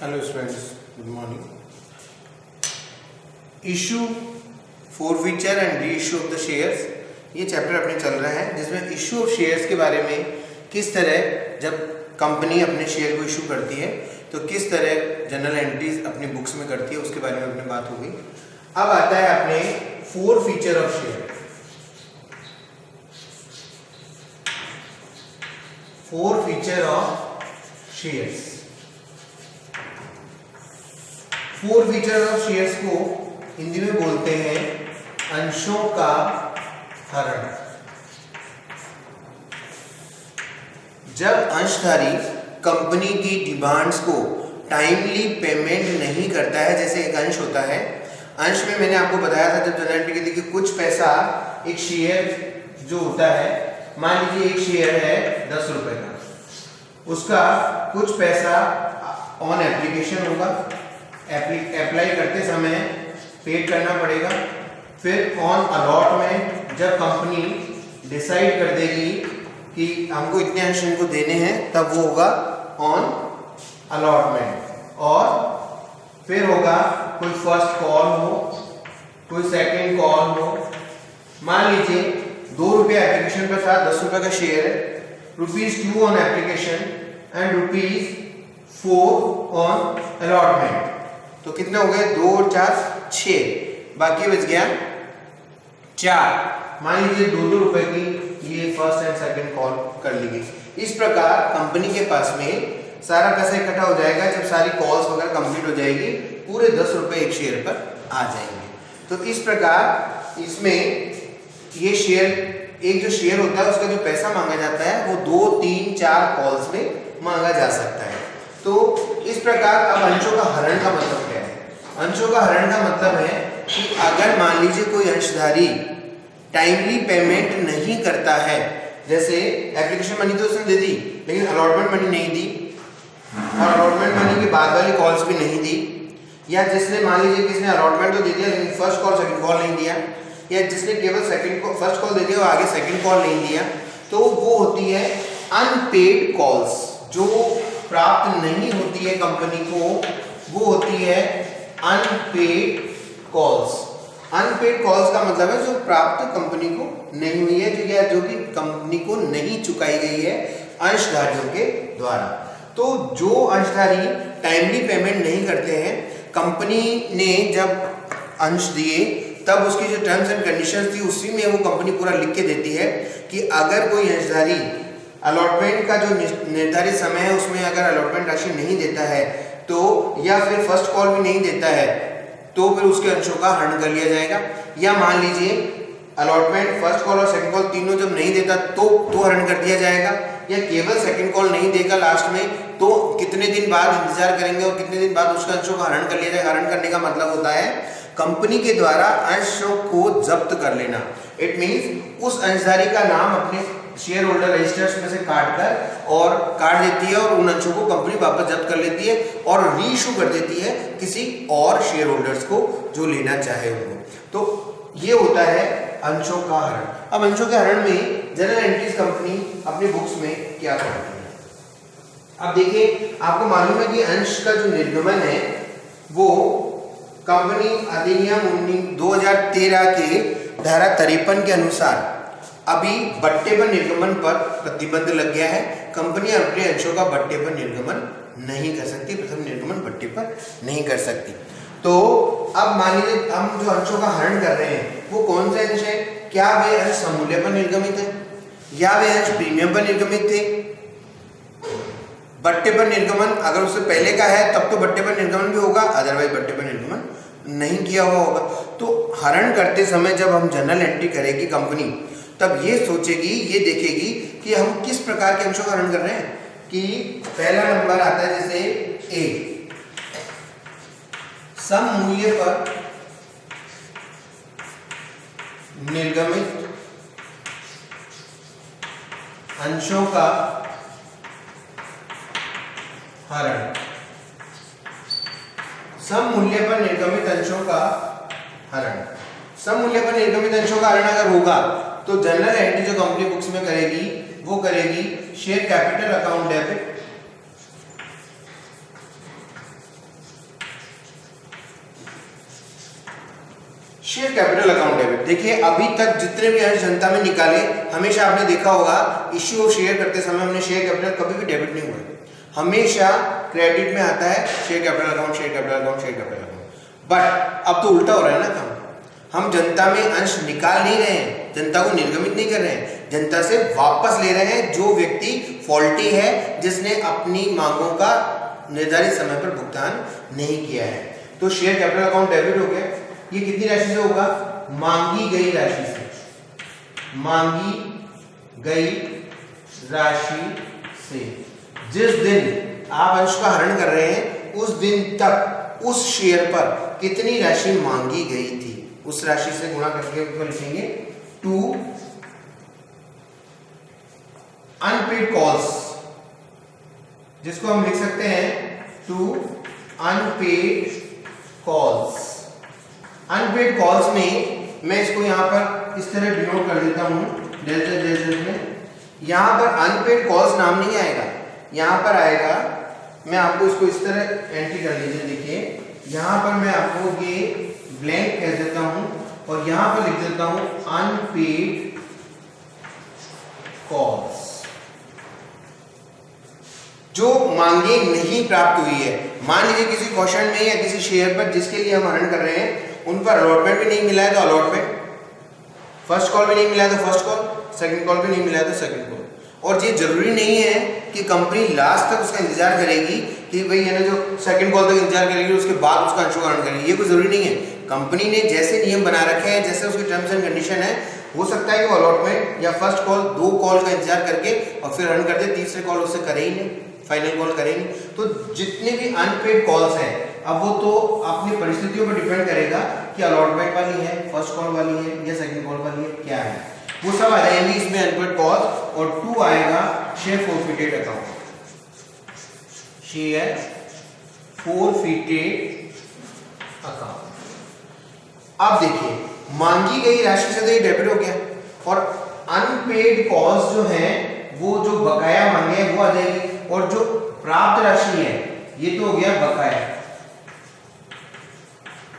Hello students, good morning. Issue, forfeiture and re issue of the shares, ये chapter अपने चल रहा है जिसमें इशू ऑफ शेयर्स के बारे में किस तरह जब कंपनी अपने शेयर को इशू करती है तो किस तरह जनरल एंट्रीज अपनी बुक्स में करती है उसके बारे में अपनी बात होगी। अब आता है अपने four feature of share. Four feature of shares. Four feature of shares को हिंदी में बोलते हैं अंशों का हरण। जब अंशधारी कंपनी की डिमांड्स को टाइमली पेमेंट नहीं करता है, जैसे एक अंश होता है, अंश में मैंने आपको बताया था जब जनरल एंट्री की थी कि कुछ पैसा एक शेयर जो होता है, मान लीजिए एक शेयर है 10 रुपए का, उसका कुछ पैसा ऑन एप्लीकेशन होगा, अप्लाई करते समय पेड करना पड़ेगा। फिर ऑन अलॉटमेंट जब कंपनी डिसाइड कर देगी कि हमको इतने अंश इनको देने हैं तब वो होगा ऑन अलॉटमेंट। और फिर होगा कोई फर्स्ट कॉल हो, कोई सेकंड कॉल हो। मान लीजिए 2 रुपये एप्लीकेशन पर था, 10 रुपये का शेयर है, ₹2 on application and ₹4 on allotment. तो कितने हो गए? 2 और 4 6, बाकी बच गया 4। मान लीजिए 2-2 रुपए की ये फर्स्ट एंड सेकंड कॉल कर ली गई। इस प्रकार कंपनी के पास में सारा पैसा इकट्ठा हो जाएगा। जब सारी कॉल्स वगैरह कंप्लीट हो जाएगी, पूरे 10 रुपए एक शेयर पर आ जाएंगे। तो इस प्रकार इसमें ये शेयर, एक जो शेयर होता है उसका जो पैसा मांगा जाता है वो 2, 3, 4 कॉल्स में मांगा जा सकता है। तो इस प्रकार अब अंशों का हरण का मतलब क्या है? अंशों का हरण का मतलब है कि अगर मान लीजिए कोई अंशधारी टाइमली पेमेंट नहीं करता है, जैसे एप्लीकेशन मनी तो उसने दे दी लेकिन अलॉटमेंट मनी नहीं दी और अलॉटमेंट मनी के बाद वाली कॉल्स भी नहीं दी, या जिसने मान लीजिए किसने अलॉटमेंट तो दे दिया लेकिन फर्स्ट कॉल सेकंड कॉल नहीं दिया, या जिसने केवल फर्स्ट कॉल दे दिया और आगे सेकंड कॉल नहीं दिया, तो वो होती है अनपेड कॉल्स। जो प्राप्त नहीं होती है कंपनी को वो होती है अनपेड कॉल्स। अनपेड कॉल्स का मतलब है जो प्राप्त कंपनी को नहीं हुई है, जो कि कंपनी को नहीं चुकाई गई है अंशधारियों के द्वारा। तो जो अंशधारी टाइमली पेमेंट नहीं करते हैं, कंपनी ने जब अंश दिए तब उसकी जो टर्म्स एंड कंडीशंस थी उसी में वो कंपनी पूरा लिख के देती है कि अगर कोई अंशधारी अलॉटमेंट का जो निर्धारित समय है उसमें अगर अलॉटमेंट राशि नहीं देता है तो, या फिर फर्स्ट कॉल भी नहीं देता है, तो फिर उसके अंशों का हरण कर लिया जाएगा। या मान लीजिए अलॉटमेंट, फर्स्ट कॉल और सेकंड कॉल तीनों जब नहीं देता तो हरण कर दिया जाएगा, या केवल सेकंड कॉल नहीं देगा लास्ट में तो कितने दिन बाद इंतजार करेंगे और कितने दिन बाद उसके अंशों का हरण कर लिया जाएगा। हरण करने का मतलब होता है कंपनी के द्वारा अंशों को जब्त कर लेना। इट मीन्स उस अंशधारी का नाम अपने शेयर होल्डर रजिस्टर्स में से काट देती है और उन अंशों को कंपनी वापस जब्त कर लेती है और री इशू कर देती है किसी और शेयर होल्डर्स को जो लेना चाहे उनको। तो ये होता है अंशों का हरण। अब अंशों के हरण में जनरल एंट्रीज कंपनी अपने बुक्स में क्या करती है? अब देखिए, आपको मालूम है कि अंश का जो निर्गमन है वो कंपनी अधिनियम 2013 के धारा 53 के अनुसार अभी बट्टे पर निर्गमन पर प्रतिबंध लग गया है। कंपनी अपने अंशों का बट्टे पर निर्गमन नहीं कर सकती, प्रथम निर्गमन बट्टे पर नहीं कर सकती। तो अब मान लीजिए हम जो अंशों का हरण कर रहे हैं वो कौन से अंश है? क्या वे अंश समूल्य पर निर्गमित है या वे अंश प्रीमियम पर निर्गमित थे? बट्टे पर निर्गमन अगर उससे पहले का है तब तो बट्टे पर निर्गमन भी होगा, अदरवाइज बट्टे पर निर्गमन नहीं किया हुआ होगा। तो हरण करते समय जब हम जनरल एंट्री करेगी कंपनी, तब ये सोचेगी, ये देखेगी कि हम किस प्रकार के अंशों का हरण कर रहे हैं। कि पहला नंबर आता है जैसे ए, सम मूल्य पर निर्गमित अंशों का हरण। सम मूल्य पर निर्गमित अंशों का हरण। सम मूल्य पर निर्गमित अंशों का हरण अगर होगा तो जनरल एंट्री जो कंपनी बुक्स में करेगी वो करेगी share capital account debit share capital account debit. देखिए अभी तक जितने भी अंश जनता में निकाले, हमेशा आपने देखा होगा इश्यू ऑफ शेयर करते समय हमने शेयर कैपिटल कभी भी डेबिट नहीं हुआ, हमेशा क्रेडिट में आता है share capital account, share capital account, share capital account. But अब तो उल्टा हो रहा है ना काम, हम जनता में अंश निकाल नहीं रहे हैं, जनता को निर्गमित नहीं कर रहे हैं, जनता से वापस ले रहे हैं जो व्यक्ति फॉल्टी है, जिसने अपनी मांगों का निर्धारित समय पर भुगतान नहीं किया है। तो शेयर कैपिटल अकाउंट डेबिट हो गया। ये कितनी राशि से होगा? मांगी गई राशि से, मांगी गई राशि से। जिस दिन आप अंश का हरण कर रहे हैं उस दिन तक उस शेयर पर कितनी राशि मांगी गई थी, उस राशि से गुणा करके उसको लिखेंगे टू अनपेड कॉल्स, जिसको हम लिख सकते हैं to unpaid calls. Unpaid calls में मैं इसको यहां पर इस तरह डिनोट कर देता हूं डेल्टा डेल्टा में। यहां पर अनपेड कॉल्स नाम नहीं आएगा, यहां पर आएगा, मैं आपको इसको इस तरह एंट्री कर लीजिए। देखिए यहां पर मैं आपको ये ब्लैंक कह देता हूं और यहां पर लिख देता हूं अनपेड कॉल्स। जो मांगे नहीं प्राप्त हुई है, मान लीजिए किसी क्वेश्चन में या किसी शेयर पर जिसके लिए हम हरण कर रहे हैं उन पर अलॉटमेंट भी नहीं मिला है तो अलॉटमेंट, फर्स्ट कॉल भी नहीं मिला है तो फर्स्ट कॉल, सेकंड कॉल भी नहीं मिला है तो सेकंड कॉल। और ये जरूरी नहीं है कि कंपनी लास्ट तक उसका इंतजार करेगी कि भाई है ना जो सेकंड कॉल तक इंतजार करेगी उसके बाद उसका अंशों करेगी, ये कोई जरूरी नहीं है। कंपनी ने जैसे नियम बना रखे हैं, जैसे उसकी टर्म्स एंड कंडीशन है, हो सकता है कि वो अलॉटमेंट या फर्स्ट कॉल 2 कॉल का इंतजार करके और फिर रन कर दे, तीसरे कॉल उससे करे ही नहीं, फाइनल कॉल करेंगे। तो जितने भी अनपेड कॉल्स हैं, अब वो तो अपनी परिस्थितियों पर डिपेंड करेगा कि अलॉटमेंट वाली है, फर्स्ट कॉल वाली है या सेकंड कॉल वाली है, क्या है, वो सब आ जाएंगे इसमें अनपेड कॉल्स। और 2 आएगा share forfeited account, share forfeited account. अब देखिए मांगी गई राशि से तो ये डेबिट हो गया और अनपेड कॉल्स जो है वो जो बकाया मांगे हैं वो आ जाएगी, और जो प्राप्त राशि है ये तो हो गया बकाया,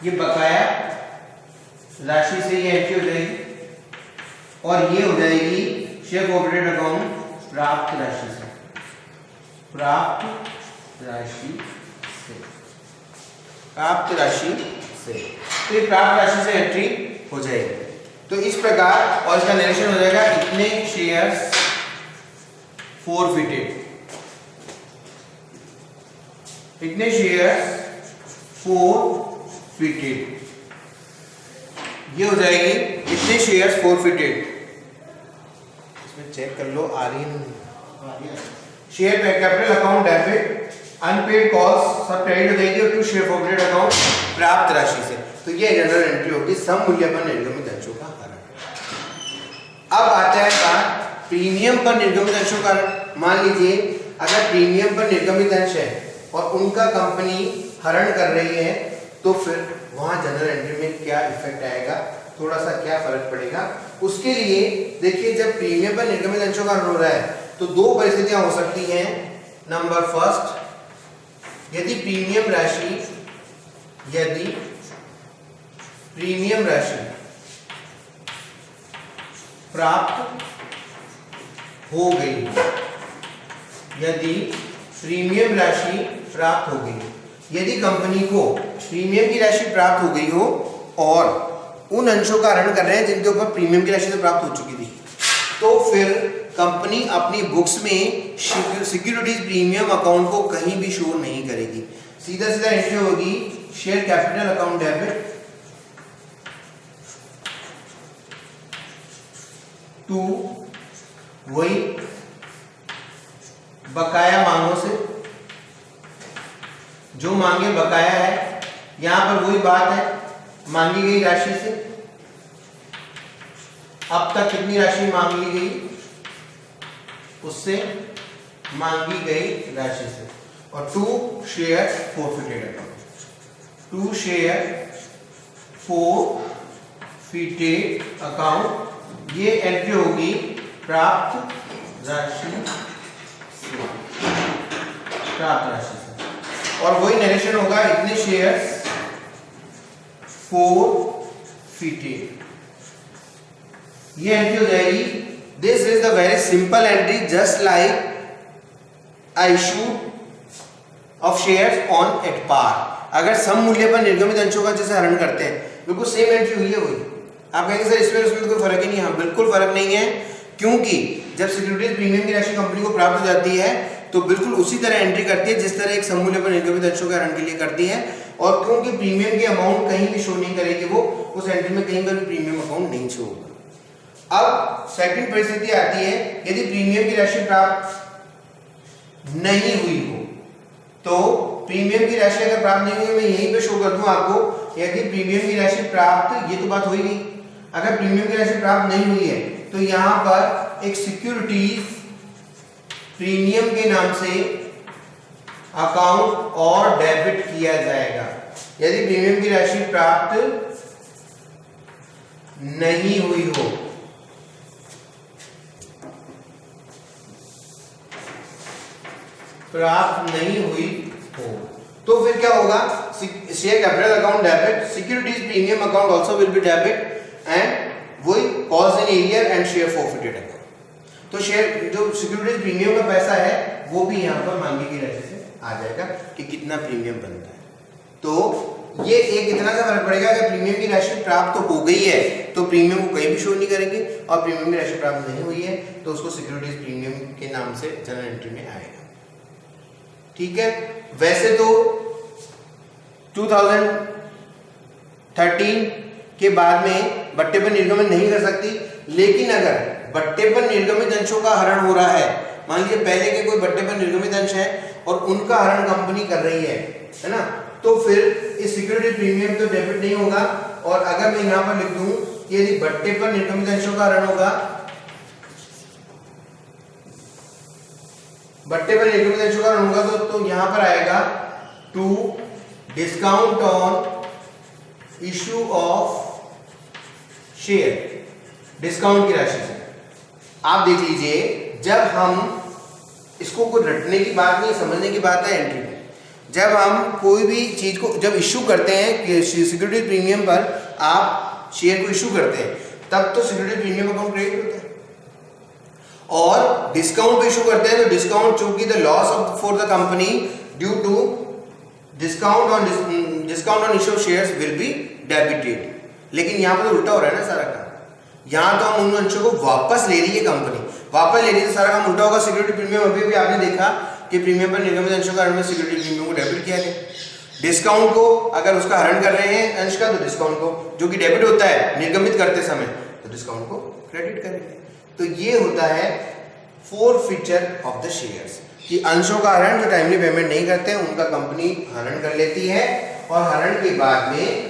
ये बकाया राशि से ये एंट्री हो जाएगी और ये हो जाएगी शेयर फॉरफिटेड अकाउंट प्राप्त राशि से, प्राप्त राशि से, प्राप्त राशि से। तो ये प्राप्त राशि से एंट्री हो जाएगी। तो इस प्रकार और इसका नरेशन हो जाएगा इतने शेयर्स फॉरफिटेड, इतने शेयर्स फॉरफिटेड, ये हो जाएगी इतने शेयर्स फॉरफिटेड। इसमें चेक कर लो आ रही है। Share capital account debit, unpaid calls सब क्रेडिट हो जाएगी और टू शेयर फॉरफिटेड अकाउंट प्राप्त राशि से। तो ये जनरल एंट्री होगी सम मूल्य पर निर्गमित अंशों का हरण। अब आता है बात प्रीमियम पर निर्गमित अंशों का हरण। मान लीजिए अगर प्रीमियम पर निर्गमित अंश है और उनका कंपनी हरण कर रही है तो फिर वहां जनरल एंट्री में क्या इफेक्ट आएगा, थोड़ा सा क्या फर्क पड़ेगा। उसके लिए देखिए जब प्रीमियम पर निर्गमित अंशों का हरण हो रहा है तो 2 परिस्थितियां हो सकती हैं। नंबर फर्स्ट, यदि प्रीमियम राशि प्राप्त हो गई, यदि प्रीमियम राशि प्राप्त हो गई, यदि कंपनी को प्रीमियम की राशि प्राप्त हो गई हो और उन अंशों का हरण कर रहे हैं जिनके ऊपर प्रीमियम की राशि तो प्राप्त हो चुकी थी, तो फिर कंपनी अपनी बुक्स में सिक्योरिटीज प्रीमियम अकाउंट को कहीं भी शो नहीं करेगी। सीधा सीधा एंट्री होगी share capital account debit to वही बकाया मांगों से, जो मांगे बकाया है, यहां पर वही बात है मांगी गई राशि से, अब तक कितनी राशि मांग ली गई उससे मांगी गई राशि से, और 2 share forfeited account, 2 share forfeited account, ये एंट्री होगी प्राप्त राशि से, प्राप्त राशि से। और वही नरेशन होगा इतने शेयर्स fitted, ये एंट्री हो जाएगी। This is the very simple entry, just like I issue of shares on at par. अगर सम मूल्य पर निर्गमित अंशों का जैसे हरण करते हैं, बिल्कुल सेम एंट्री हुई है वही। आप कहेंगे सर इसमें उसमें कोई फर्क ही नहीं है। हाँ, बिल्कुल फर्क नहीं है, क्योंकि जब सिक्योरिटीज प्रीमियम की राशि कंपनी को प्राप्त हो जाती है तो बिल्कुल उसी तरह एंट्री करती है जिस तरह एक समूल्य पर निर्गमित अंशों के हरण के लिए करती है। और क्योंकि प्रीमियम की अमाउंट कहीं भी शो नहीं करेगी, वो उस एंट्री में कहीं पर भी प्रीमियम अमाउंट नहीं शो होगा। अब सेकंड परिस्थिति आती है, यदि प्रीमियम की राशि प्राप्त नहीं हुई हो, तो प्रीमियम की राशि अगर प्राप्त नहीं हुई, मैं यहीं पे शो कर दूं आपको, यदि प्रीमियम की राशि प्राप्त, ये तो बात हो ही गई। अगर प्रीमियम की राशि प्राप्त नहीं हुई है तो यहां पर एक सिक्योरिटीज प्रीमियम के नाम से अकाउंट और डेबिट किया जाएगा। यदि प्रीमियम की राशि प्राप्त नहीं हुई हो, प्राप्त नहीं हुई हो, तो फिर क्या होगा? Share capital account debit, securities premium account also will be debit and वही cost in arrear and share forfeited account. तो शेयर जो सिक्योरिटीज प्रीमियम का पैसा है वो भी यहाँ पर मांगी की राशि से आ जाएगा कि कितना प्रीमियम बनता है। तो ये एक इतना सा फर्क पड़ेगा, अगर प्रीमियम की राशि प्राप्त तो हो गई है तो प्रीमियम को कहीं भी शो नहीं करेंगे, और प्रीमियम की राशि प्राप्त नहीं हुई है तो उसको सिक्योरिटीज प्रीमियम के नाम से जनरल एंट्री में आएगा। ठीक है, वैसे तो 2013 के बाद में बट्टे पर निर्गमन नहीं कर सकती, लेकिन अगर बट्टे पर निर्गमित अंशों का हरण हो रहा है, मान लीजिए पहले के कोई बट्टे पर निर्गमित अंश है और उनका हरण कंपनी कर रही है ना, तो फिर इस सिक्योरिटी प्रीमियम तो डेबिट नहीं होगा। और अगर मैं यहां पर लिख दूं कि यदि बट्टे पर निर्गमित अंशों का हरण होगा, बट्टे पर निर्गमित अंशों का हरण होगा तो यहां पर आएगा to discount on issue of share, discount की राशि से। आप देख लीजिए, जब हम इसको कोई रटने की बात नहीं, समझने की बात है एंट्री में। जब हम कोई भी चीज को जब इशू करते हैं कि सिक्योरिटी प्रीमियम पर आप शेयर को इशू करते हैं, तब तो सिक्योरिटी प्रीमियम अकाउंट क्रिएट होता है। और डिस्काउंट पे इशू करते हैं तो डिस्काउंट चूंकि the loss of for the company due to discount on issue of shares will be debited. लेकिन यहाँ पर तो उल्टा हो रहा है ना सारा काम। यहाँ तो हम उन अंशों को वापस ले रही है कंपनी, वापस ले रही है, सारा काम उल्टा होगा। सिक्योरिटी प्रीमियम अभी भी आपने देखा कि प्रीमियम पर निर्गमित अंशों का हरण में सिक्योरिटी प्रीमियम को डेबिट किया गया। डिस्काउंट को अगर उसका हरण कर रहे हैं अंश का, तो डिस्काउंट को जो कि डेबिट होता है निर्गमित करते समय, तो डिस्काउंट को क्रेडिट करेंगे। तो ये होता है फोरफिचर ऑफ द शेयर्स, कि अंशों का हरण जो टाइमली पेमेंट नहीं करते हैं उनका कंपनी हरण कर लेती है, और हरण के बाद में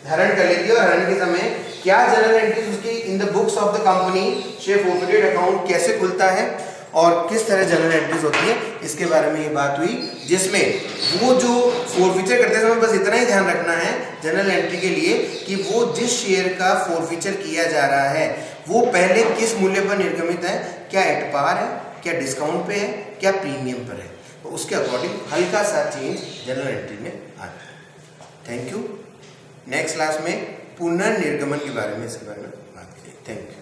हरण कर लेती है। और हरण के समय क्या जनरल एंट्रीज उसकी in the books of the company, share forfeited account कैसे खुलता है और किस तरह जनरल एंट्रीज होती है, इसके बारे में ये बात हुई। जिसमें वो जो फॉरफिचर करते समय बस इतना ही ध्यान रखना है जनरल एंट्री के लिए कि वो जिस शेयर का फॉरफिचर किया जा रहा है वो पहले किस मूल्य पर निर्गमित है, क्या एट पार है, क्या डिस्काउंट पे है, क्या प्रीमियम पर है, तो उसके अकॉर्डिंग हल्का सा चेंज जनरल एंट्री में आता है। Thank you. नेक्स्ट क्लास में पुनर्निर्गमन के बारे में, इसके बारे में बात करेंगे। Thank you.